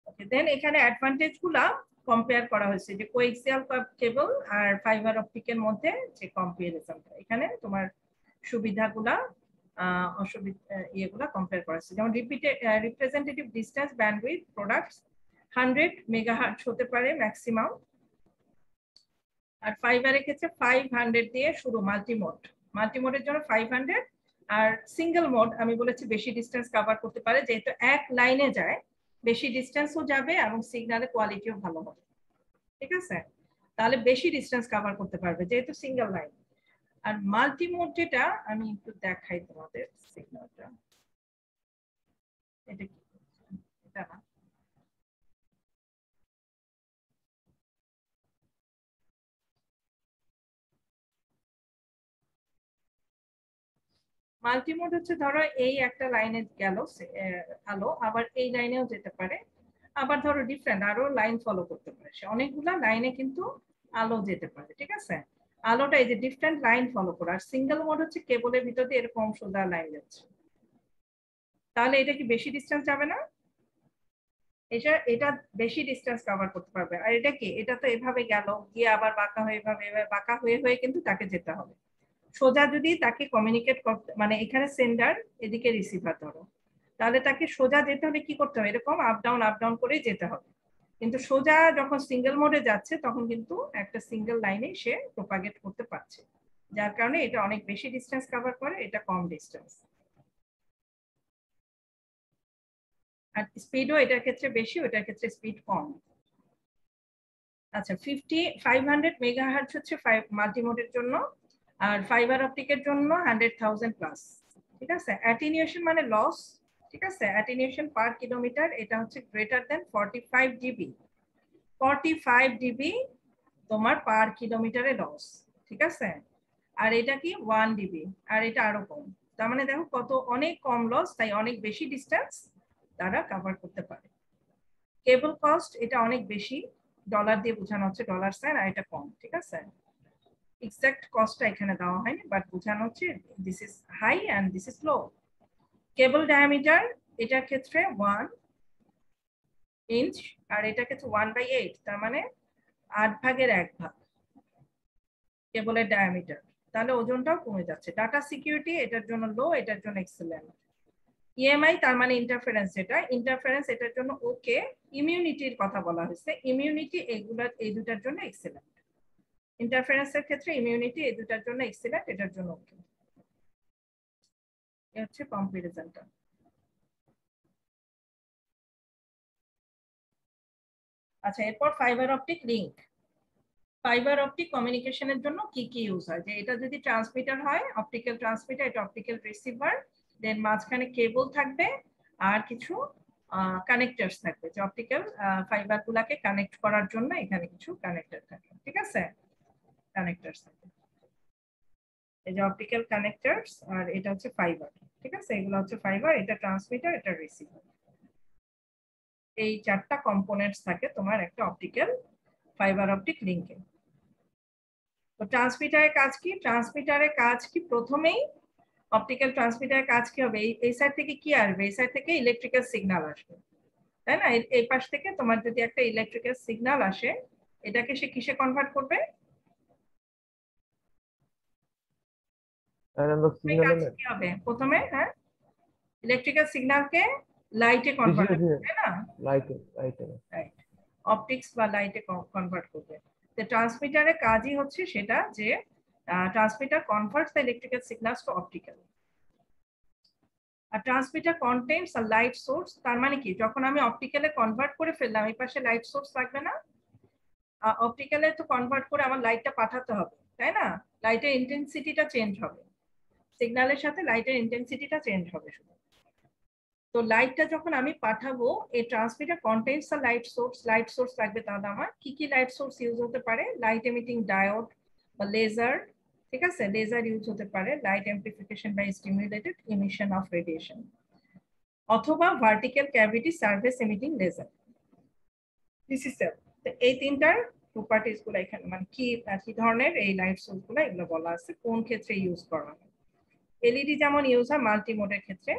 ওকে, দেন এখানে অ্যাডভান্টেজ গুলা কম্পেয়ার করা হয়েছে যে কোএক্সিয়াল কেবল আর ফাইবার অপটিকের মধ্যে যে কম্পারিজনটা, এখানে তোমার সুবিধাগুলা অসুবিধা ইয়েগুলা কম্পেয়ার করা হয়েছে। যেমন representative distance bandwidth products 100 megahertz হতে পারে ম্যাক্সিমাম, আর ফাইবারের ক্ষেত্রে 500 দিয়ে শুরু, মাল্টিমোডের জন্য 500, আর সিঙ্গেল মোড আমি বলেছি বেশি ডিস্টেন্স কভার করতে পারে, যেহেতু এক লাইনে যায় বেশি ডিস্টেন্সও যাবে এবং সিগন্যালের কোয়ালিটিও ভালো হবে, ঠিক আছে? তাহলে বেশি ডিস্টেন্স কভার করতে পারবে যেহেতু সিঙ্গেল লাইন। আর মাল্টিমোড যেটা আমি একটু দেখাই তোমাদের, সিগন্যালটা এটা কি, এটা না, মাল্টিমোড হচ্ছে ধরো এই একটা লাইনে গেল আলো, আবার এই লাইনেও যেতে পারে, আবার ধরো ডিফারেন্ট আরো লাইন ফলো করতে পারে, সে অনেকগুলা লাইনে কিন্তু আলো যেতে পারে, ঠিক আছে? আলোটা এই যে ডিফারেন্ট লাইন ফলো করে। আর সিঙ্গেল মোড হচ্ছে কেবলের ভিতর দিয়ে এরকম সোজা লাইন যাচ্ছে, তাহলে এটা কি বেশি ডিস্টেন্স যাবে না? এটা বেশি ডিস্টেন্স কভার করতে পারবে। আর এটা কি, এটা তো এভাবে গেল গিয়ে আবার বাঁকা হয়ে এভাবে বাঁকা হয়ে হয়ে কিন্তু তাকে যেতে হবে। সোজা যদি তাকে কমিউনিকেট করতে, মানে এখানে সেন্ডার এদিকে রিসিভার ধরো, তাহলে তাকে সোজা যেতে হলে কি করতে হবে, এরকম আপ ডাউন করেই যেতে হবে। কিন্তু সোজা যখন সিঙ্গেল মোডে যাচ্ছে তখন কিন্তু একটা সিঙ্গেল লাইনে সে প্রোপাগেট করতে পারছে, যার কারণে এটা অনেক বেশি ডিস্টেন্স কভার করে, এটা কম ডিস্টেন্স। আর স্পিডও এটার ক্ষেত্রে বেশি, ওটার ক্ষেত্রে স্পিড কম। আচ্ছা, 500 মেগাহার্টজ হচ্ছে মাল্টিমোডের জন্য, আর ফাইবার অপটিকের জন্য 100,000 প্লাস, ঠিক আছে? অ্যাটিনিউয়েশন মানে লস, ঠিক আছে? অ্যাটিনিউয়েশন পার কিলোমিটার এটা হচ্ছে গ্রেটার দেন 45 ডিবি, 45 ডিবি তোমার পার কিলোমিটারে লস, ঠিক আছে? আর এটা কি 1 ডিবি, আর এটা আরো কম, তার মানে দেখো কত অনেক কম লস, তাই অনেক বেশি ডিস্টেন্স তারা কভার করতে পারে। কেবল কস্ট এটা অনেক বেশি, ডলার দিয়ে বোঝানো হচ্ছে, ডলার সাইন, আর এটা কম, ঠিক আছে? এক্সাক্ট কস্টটা এখানে দেওয়া হয়নি, বাট বোঝানো হচ্ছে this is high and this is low. Cable diameter এটার ক্ষেত্রে 1 ইঞ্চ, আর এটার ক্ষেত্রে 1/8, তার মানে 8 ভাগের 1 ভাগ, কেবলের ডায়ামিটার, তাহলে ওজনটাও কমে যাচ্ছে। ডাটা সিকিউরিটি এটার জন্য লো, এটার জন্য এক্সেলেন্ট। ইএমআই তার মানে ইন্টারফারেন্স, যেটা ইন্টারফারেন্স এটার জন্য ওকে। ইমিউনিটির কথা বলা হয়েছে, ইমিউনিটি এগুলার এই দুটার জন্য এক্সেলেন্ট। ইন্টারফারেন্সের ক্ষেত্রে ইমিউনিটি এই দুটার জন্য এক্সেলেন্ট, এটার জন্য ওকে। এই হচ্ছে কম্পারিজনটা। আচ্ছা, এরপর fibre optic link. Fibre optic কমিউনিকেশনের জন্য কি কি ইউজ হয়, যে এটা যদি ট্রান্সমিটার হয়, অপটিক্যাল ট্রান্সমিটার, এটা অপটিক্যাল রিসিভার, দেন মাঝখানে কেবল থাকবে আর কিছু কানেক্টরস থাকবে, যে অপটিক্যাল ফাইবার গুলাকে কানেক্ট করার জন্য এখানে কিছু কানেক্টর থাকে, ঠিক আছে, কানেক্টরস থাকে। এই যে অপটিক্যাল কানেক্টরস, আর এটা হচ্ছে ফাইবার, ঠিক আছে, এগুলো হচ্ছে ফাইবার, এটা ট্রান্সমিটার, এটা রিসিভার। এই চারটা কম্পোনেন্টস থাকে তোমার একটা অপটিক্যাল ফাইবার অপটিক লিংকে। তো ট্রান্সমিটারের কাজ কি? ট্রান্সমিটারের কাজ কি, প্রথমেই অপটিক্যাল ট্রান্সমিটারের কাজ কি হবে, এই সাইড থেকে কি আসবে, এই সাইড থেকে ইলেকট্রিক্যাল সিগন্যাল আসবে, তাই না? এই পাশ থেকে তোমার যদি একটা ইলেকট্রিক্যাল সিগন্যাল আসে, এটাকে সে কিসে কনভার্ট করবে? অ্যানালগ সিগন্যালে কাজ কি হবে প্রথমে? হ্যাঁ, ইলেকট্রিক্যাল সিগন্যালকে লাইটে কনভার্ট ডিজিটাল করবে, তাই না? লাইটে লাইটে রাইট, অপটিক্স বা লাইটে কনভার্ট করবে। তো ট্রান্সমিটারের কাজই হচ্ছে সেটা, যে transmitter converts the electrical signals to optical. আর transmitter contents a light source, তার মানে কি, যখন আমি অপটিক্যালে কনভার্ট করে ফেললাম, এই পাশে লাইট সোর্স লাগবে না? অপটিক্যালে তো কনভার্ট করে আমার লাইটটা পাঠাতে হবে, তাই না? লাইটের ইন্টেন্সিটিটা চেঞ্জ হবে, সিগন্যালের সাথে লাইটের ইন্টেন্সিটিটা চেঞ্জ হবে শুধু। তো লাইটটা যখন আমি পাঠাবো, এই transmitter contents a light source, light source লাগবে। তাহলে আমার কি কি লাইট সোর্স ইউজ হতে পারে? লাইট এমিটিং ডায়োড বা লেজার, ঠিক আছে, লেজার ইউজ হতে পারে, light amplification by stimulated emission of radiation, অথবা vertical cavity surface emitting laser, ডিসিসেল। এই তিনটার প্রপার্টিজ গুলো এখানে, মানে কি ধরনের এই লাইট সোর্স গুলো, এগুলো বলা আছে কোন ক্ষেত্রে ইউজ করা হয়। এলইডি যেমন ইউজ হয় মাল্টিমোডের ক্ষেত্রে,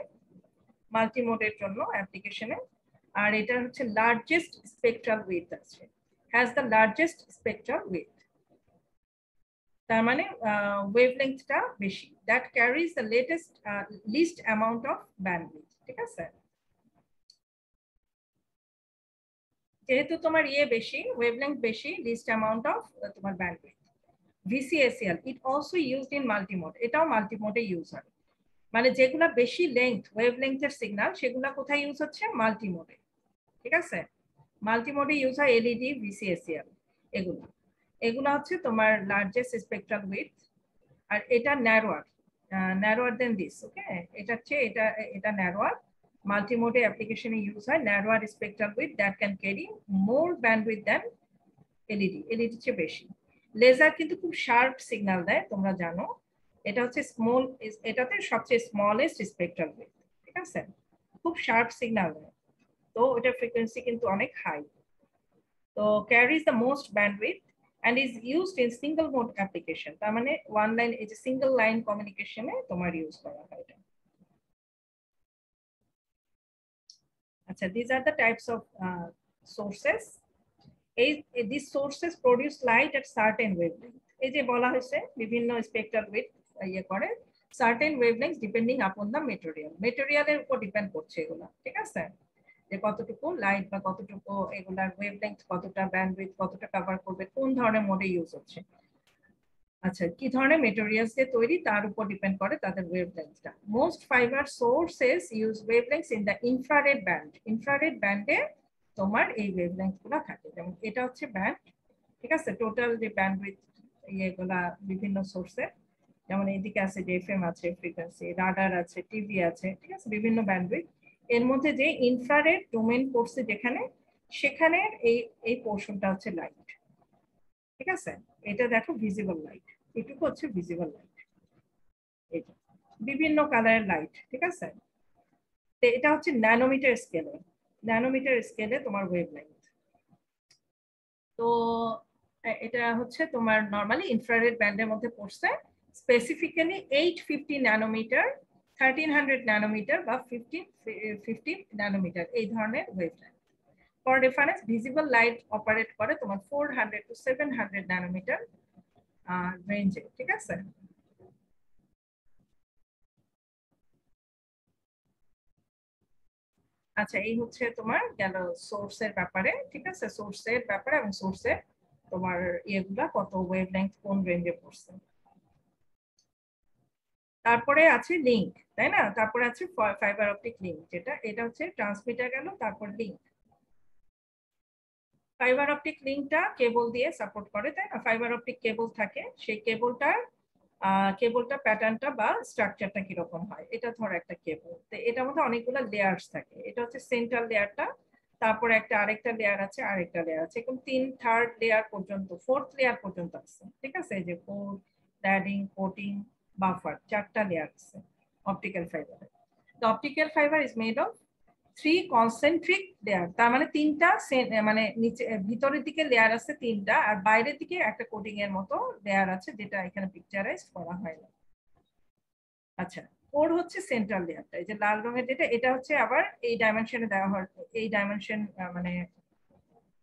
মাল্টিমোডের জন্য অ্যাপ্লিকেশনে। আর এটা হচ্ছে লার্জেস্ট স্পেকট্রাল উইথ আছে, has the largest spectral width, তার মানে ওয়েভলেংথটা বেশি, that carries the least amount of bandwidth, ঠিক আছে। যেহেতু তোমার বেশি, ওয়েভলেংথ বেশি, লিস্ট অ্যামাউন্ট অফ তোমার bandwidth. VCSEL, it also used in multimode, এটাও মাল্টিমোডে ইউজ হয়। মানে যেগুলা বেশি লেংথ, ওয়েভলেংথের সিগন্যাল, সেগুলা কোথায় ইউজ হচ্ছে? মাল্টিমোডে, ঠিক আছে। মাল্টিমোডে ইউজ হয় এলইডি, VCSEL, এগুলা এগুলা হচ্ছে তোমার লার্জেস্ট স্পেকট্রাল উইথ। আর এটা ন্যারোয়ার দেন দিস, ওকে, এটা হচ্ছে এটা ন্যারোয়ার। মাল্টিমোডে অ্যাপ্লিকেশনে ইউজ হয় narrower spectral with that can carry more bandwidth than LED চেয়ে বেশি। লেজার কিন্তু খুব শার্প সিগন্যাল দেয়, তোমরা জানো। এটা হচ্ছে এটাতে সবচেয়ে স্মলেস্ট স্পেকট্রাল উইথ, ঠিক আছে, খুব শার্প সিগন্যাল দেয়, তো এটার ফ্রিকোয়েন্সি কিন্তু অনেক হাই। তো carries the most bandwidth and is used in single mode application, তার মানে ওয়ান লাইন, এই যে সিঙ্গেল লাইন কমিউনিকেশনে তোমার ইউজ করা হয় এটা। আচ্ছা, these are the types of sources. These sources produce light at certain wavelength, এই যে বলা হয়েছে বিভিন্ন স্পেকট্রাল উইথ ইয়ে করে, certain wavelengths depending upon the material উপর ডিপেন্ড করছে এগুলা, ঠিক আছে, যে কতটুকু লাইট বা কতটুকু এগুলার ওয়েভলেংথ, কতটা ব্যান্ডউইথ, কতটা কভার করবে, কোন ধরনের মোডে ইউজ হচ্ছে। আচ্ছা, কি ধরনের মেটেরিয়ালস দিয়ে তৈরি তার উপর ডিপেন্ড করে তাদের ওয়েভলেংথটা। Most fibre sources use wavelengths in the infrared band, infrared ব্যান্ডে তোমার এই ওয়েভলেংথ গুলো থাকে। যেমন এটা হচ্ছে ব্যান্ড, ঠিক আছে, টোটাল যে ব্যান্ডউইথ ইয়েগুলা বিভিন্ন সোর্সের, যেমন এইদিকে আছে যে এফএম আছে, ফ্রিকোয়েন্সি, রাডার আছে, টিভি আছে, ঠিক আছে, বিভিন্ন ব্যান্ডউইথ। এর মধ্যে যে ইনফ্রারেড ডোমেন পড়ছে যেখানে, সেখানে এই পোর্শনটা হচ্ছে লাইট, ঠিক আছে। এটা দেখো ভিজিবল লাইট, এটুকু হচ্ছে ভিজিবল লাইট, এটা বিভিন্ন কালারের লাইট, ঠিক আছে। তো এটা হচ্ছে ন্যানোমিটার স্কেলে তোমার ওয়েভলেংথ। তো এটা হচ্ছে তোমার নরমালি ইনফ্রারেড ব্যান্ডের মধ্যে পড়ছে, স্পেসিফিক্যালি 850 ন্যানোমিটার, 1300 ন্যানোমিটার বা 50 ন্যানোমিটার, এই ধরনের wavelength. For reference, visible light operate করে তোমার 400 to 700 ন্যানোমিটার, রেঞ্জে, ঠিক আছে। আচ্ছা, এই হচ্ছে তোমার গেল সোর্সের ব্যাপারে, ঠিক আছে, সোর্সের ব্যাপারে এবং সোর্সের তোমার ইয়েগুলা কত ওয়েভলেংথ কোন রেঞ্জে পড়ছে। তারপরে আছে লিংক, তাই না, তারপরে আছে ফাইবার অপটিক লিংক, যেটা এটা হচ্ছে ট্রান্সমিটার গেল, তারপর লিংক। ফাইবার অপটিক লিংকটা কেবল দিয়ে সাপোর্ট করে, তাই না, ফাইবার অপটিক কেবল থাকে, সেই কেবলটা প্যাটার্নটা বা স্ট্রাকচারটা কিরকম হয়, এটা ধর একটা কেবল, তো এটার মধ্যে অনেকগুলো লেয়ার্স থাকে, এটা হচ্ছে সেন্ট্রাল লেয়ারটা, তারপরে আরেকটা লেয়ার আছে, আরেকটা লেয়ার আছে, এরকম থার্ড লেয়ার পর্যন্ত, ফোর্থ লেয়ার পর্যন্ত আছে, ঠিক আছে, এই যে কোর, ক্ল্যাডিং, কোটিং, বাফার, 4টা লেয়ার আছে অপটিক্যাল ফাইবারে। The optical fiber is made of 3 concentric layer, তার মানে 3টা মানে নিচে ভিতরের দিকে লেয়ার আছে 3টা, আর বাইরের দিকে একটা কোটিং এর মতো লেয়ার আছে, যেটা এখানে পিকচারাইজ করা হয় না। আচ্ছা, কোর হচ্ছে সেন্ট্রাল লেয়ারটা, এই যে লাল রঙের যেটা, এটা হচ্ছে আবার এই ডাইমেনশনে দেওয়া হয়, এই ডাইমেনশন মানে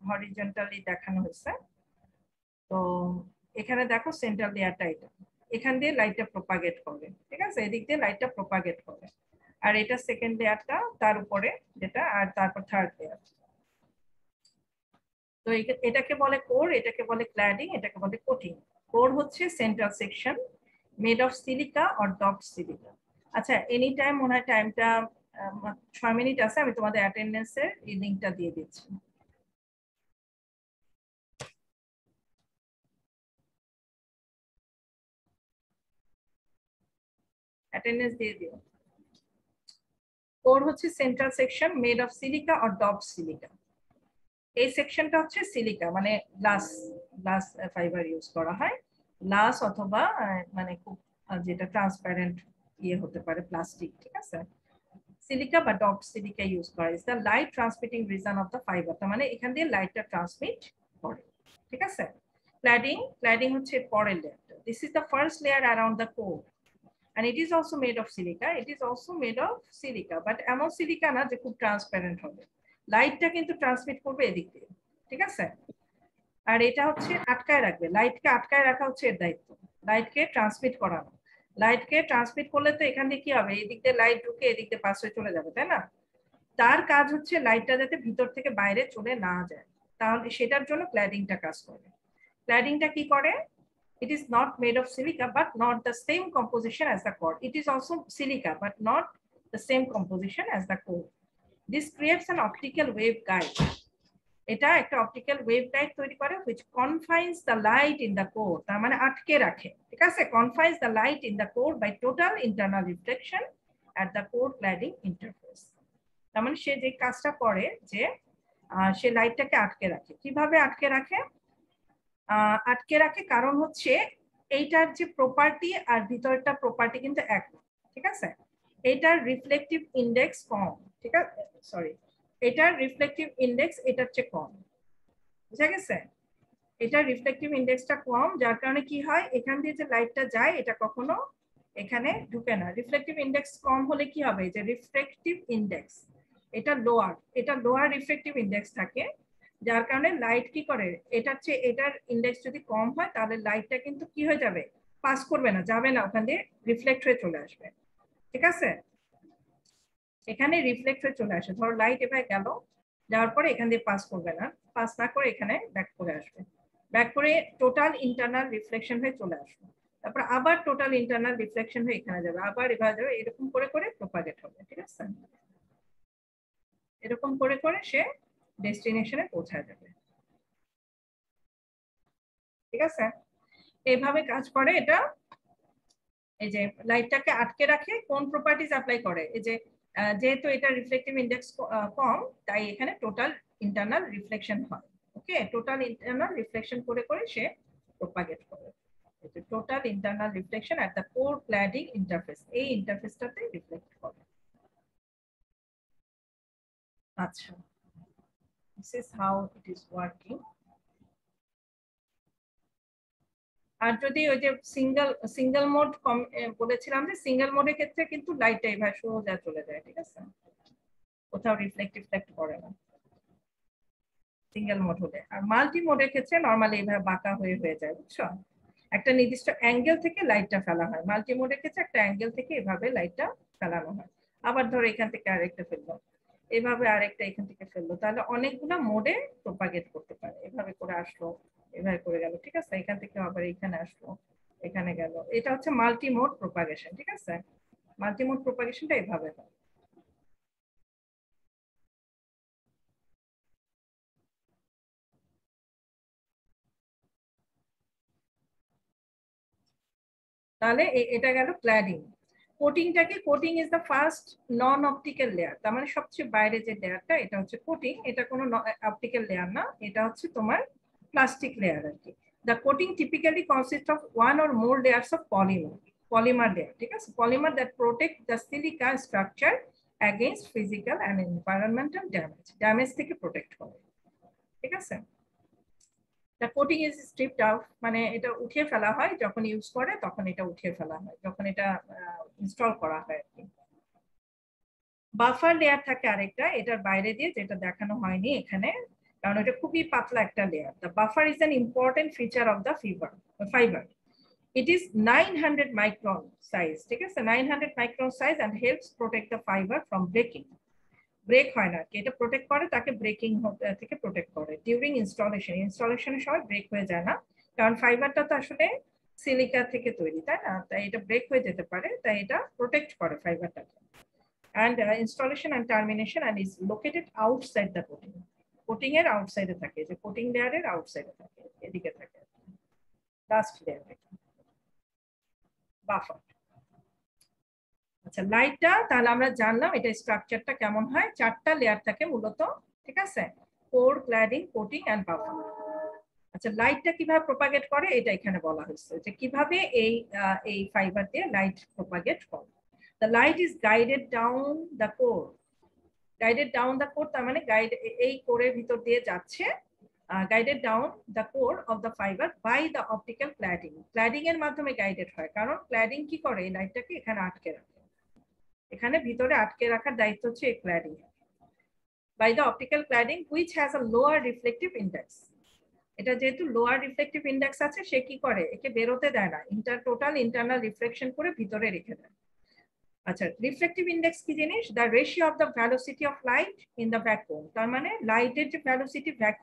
হরিজন্টালি দেখানো হয়েছে। তো এখানে দেখো সেন্ট্রাল লেয়ারটা এটা, এখান দিয়ে লাইটটা প্রপাগেট করে, ঠিক আছে, এদিক দিয়ে লাইটটা প্রপাগেট করে, আর এটা সেকেন্ড লেয়ারটা তার উপরে যেটা, আর তারপর থার্ড লেয়ার। তো এটাকে বলে কোর, এটাকে বলে ক্ল্যাডিং, এটাকে বলে কোটিং। কোর হচ্ছে central section made of silica or doped silica. আচ্ছা, এনি টাইম মনে হয় টাইমটা 6 মিনিট আছে, আমি তোমাদের অ্যাটেন্ডেন্সের এই লিঙ্কটা দিয়ে দিচ্ছি। অ্যাটেন্ডেন্স দিয়ে দিও। কোর হচ্ছে central section made of silica or doped silica. এই সেকশনটা হচ্ছে সিলিকা, মানে গ্লাস গ্লাস ফাইবার ইউজ করা হয়, গ্লাস অথবা মানে খুব যেটা ট্রান্সপারেন্ট ইয়ে হতে পারে, প্লাস্টিক, ঠিক আছে। সিলিকা বা ডপড সিলিকা ইউজ করা, is the light transmitting reason of the fibre, তার মানে এখান দিয়ে লাইটটা ট্রান্সমিট করে, ঠিক আছে। ক্ল্যাডিং হচ্ছে পরের লেয়ারটা, this is the first layer around the core, and it is also made of silica, it is also made of silica, but এমন সিলিকা না যে খুব ট্রান্সপারেন্ট হবে, লাইটটা কিন্তু ট্রান্সমিট করবে এদিক দিয়ে, ঠিক আছে। আর এটা হচ্ছে আটকায় রাখবে, লাইটকে আটকায় রাখা হচ্ছে এর দায়িত্ব, লাইটকে ট্রান্সমিট করানো। লাইটকে ট্রান্সমিট করলে তো এখান দিয়ে কি হবে, এদিক দিয়ে লাইট ঢুকে এদিক দিয়ে পাস হয়ে চলে যাবে, তাই না। তার কাজ হচ্ছে লাইটটা যাতে ভিতর থেকে বাইরে চলে না যায়, তাহলে সেটার জন্য ক্ল্যাডিংটা কাজ করে। ক্ল্যাডিংটা কি করে, it is not made of silica but not the same composition as the core, it is also silica but not the same composition as the core. This creates an optical waveguide, এটা একটা optical waveguide তৈরি করে which confines the light in the core, তার মানে আটকে রাখে, ঠিক আছে, confines the light in the core by total internal reflection at the core cladding interface। তার মানে সে যে কাজটা করে যে সে লাইটটাকে আটকে রাখে, কিভাবে আটকে রাখে, আটকে রাখে কারণ হচ্ছে এইটার যে প্রপার্টি আর ভিতরটা প্রপার্টি কিন্তু এক, ঠিক আছে। এটার রিফ্লেকটিভ ইন্ডেক্স কম, ঠিক আছে, সরি, এটার রিফ্লেকটিভ ইন্ডেক্স এটার চেয়ে কম, বুঝা গেছে, এটার রিফ্লেকটিভ ইন্ডেক্সটা কম, যার কারণে কি হয়, এখান দিয়ে যে লাইটটা যায় এটা কখনো এখানে ঢুকে না। রিফ্লেকটিভ ইন্ডেক্স কম হলে কি হবে, যে রিফ্লেকটিভ ইন্ডেক্স এটা লোয়ার রিফ্লেকটিভ ইন্ডেক্স থাকে, যার কারণে লাইট কি করে, এটার ইন্ডেক্স যদি কম হয় তাহলে লাইটটা কিন্তু কি হয়ে যাবে, পাস করবে না, যাবে না, ওখান দিয়ে রিফ্লেক্ট হয়ে চলে আসবে, ঠিক আছে। এখানে রিফ্লেক্ট হয়ে চলে আসে, ধরো লাইট এভাবে গেল, যাওয়ার পরে এখান দিয়ে পাস করবে না, পাস না করে এখানে ব্যাক করে আসবে, ব্যাক করে টোটাল ইন্টারনাল রিফ্লেকশন হয়ে চলে আসবে, তারপর আবার টোটাল ইন্টারনাল রিফ্লেকশন হয়ে এখানে যাবে, আবার এভাবে যাবে, এরকম করে করে প্রপাগেট হবে, ঠিক আছে, এরকম করে করে সে ডেস্টিনেশনে পৌঁছায় যাবে, ঠিক আছে। এইভাবে কাজ করে এটা, এই যে লাইটটাকে আটকে রাখে, কোন প্রপার্টিজ অ্যাপ্লাই করে, এই যে যেহেতু এটা রিফ্লেকটিভ ইন্ডেক্স কম, তাই এখানে টোটাল ইন্টারনাল রিফ্লেকশন হয়, ওকে, টোটাল ইন্টারনাল রিফ্লেকশন করে করে সে প্রপাগেট করে, total internal reflection at the core cladding interface, এই ইন্টারফেসটাতে রিফ্লেক্ট করে। আচ্ছা, this is how it is working. আর যদি ওই যে সিঙ্গেল মোড বলেছিলাম, যে সিঙ্গেল মোডের ক্ষেত্রে কিন্তু লাইটটা এইভাবে সোজা চলে যায়, ঠিক আছে, কোথাও রিফ্লেক্ট করে না সিঙ্গেল মোড হলে, আর মাল্টি মোডের ক্ষেত্রে নরমালি এইভাবে বাঁকা হয়ে যায়, বুঝছো। একটা নির্দিষ্ট অ্যাঙ্গেল থেকে লাইটটা ফেলা হয়। মাল্টিমোডের ক্ষেত্রে একটা অ্যাঙ্গেল থেকে এভাবে লাইটটা ফেলানো হয়। আবার ধরো এখান থেকে আরেকটা ফেললো, এভাবে আরেকটা এখান থেকে ফেললো, তাহলে অনেকগুলো মোডে প্রোপাগেট করতে পারে। এভাবে করে আসলো, এভাবে করে গেল, ঠিক আছে, এখান থেকে আবার এখানে আসলো, এখানে গেল। এটা হচ্ছে মাল্টিমোড প্রোপাগেশন, ঠিক আছে। মাল্টিমোড প্রোপাগেশনটা এভাবে হয়। তাহলে এটা গেল ক্ল্যাডিং। কোটিংটাকে, coating is the first non optical layer, তার মানে সবচেয়ে বাইরে যে লেয়ারটা এটা হচ্ছে কোটিং। এটা কোনো অপটিক্যাল লেয়ার না, এটা হচ্ছে তোমার প্লাস্টিক লেয়ার আর কি। The coating typically consists of one or more layers of polymer layer, ঠিক আছে, polymer that protect the silica structure against physical and environmental damage থেকে প্রোটেক্ট করে, ঠিক আছে। The coating is stripped out, মানে এটা উঠিয়ে ফেলা হয় যখন ইউজ করে, তখন এটা উঠিয়ে ফেলা হয় যখন এটা ইনস্টল করা হয় আর কি। বাফার লেয়ার থাকে আরেকটা, এটার বাইরে দিয়ে, যেটা দেখানো হয়নি এখানে, কারণ এটা খুবই পাতলা একটা layer. The buffer is an important feature of the fiber. It is 900 micron size, ঠিক আছে, 900 micron size and helps protect the fiber from breaking. Break হয় না, এটা প্রোটেক্ট করে, তাকে ব্রেকিং থেকে প্রোটেক্ট করে। ডিউরিং ইনস্টলেশনের সময় ব্রেক হয়ে যায় না, কারণ ফাইবারটা তো আসলে সিলিকা থেকে তৈরি, তাই না, তাই এটা ব্রেক হয়ে যেতে পারে, তাই এটা প্রোটেক্ট করে ফাইবারটাকে। and installation and termination and is located outside the coating. Coating এর আউটসাইডে থাকে, যে কোটিং লেয়ারের আউটসাইডে থাকে, এদিকে থাকে লাস্ট লেয়ার, বাফার। আচ্ছা, লাইটটা তাহলে আমরা জানলাম এটা স্ট্রাকচারটা কেমন হয়, 4টা লেয়ার থাকে মূলত, ঠিক আছে, core, cladding, coating and buffer. আচ্ছা, লাইটটা কিভাবে প্রোপাগেট করে এটা এখানে বলা হয়েছে, যে কিভাবে এই ফাইবার দিয়ে লাইট প্রোপাগেট করে। The light is guided down the core. Guided down the core, তার মানে এই কোরের ভিতর দিয়ে যাচ্ছে, guided down the core of the fiber by the optical cladding. Cladding এর মাধ্যমে গাইডেড হয়, কারণ ক্ল্যাডিং কি করে, এই লাইটটাকে এখানে আটকে রাখে, এখানে ভিতরে আটকে রাখার দায়িত্ব হচ্ছে এই cladding. By the optical cladding which has a lower reflective index. এটা যেহেতু লোয়ার রিফ্লেকটিভ ইন্ডেক্স আছে, সে কি করে, একে বেরোতে দেয় না, টোটাল ইন্টারনাল রিফ্লেকশন করে ভিতরে রেখে দেয়। আচ্ছা, রিফ্লেকটিভ ইন্ডেক্স কি জিনিস, the ratio of the velocity of light in the vacuum, তার মানে লাইটের যে ভ্যালোসিটি ভ্যাকুয়াম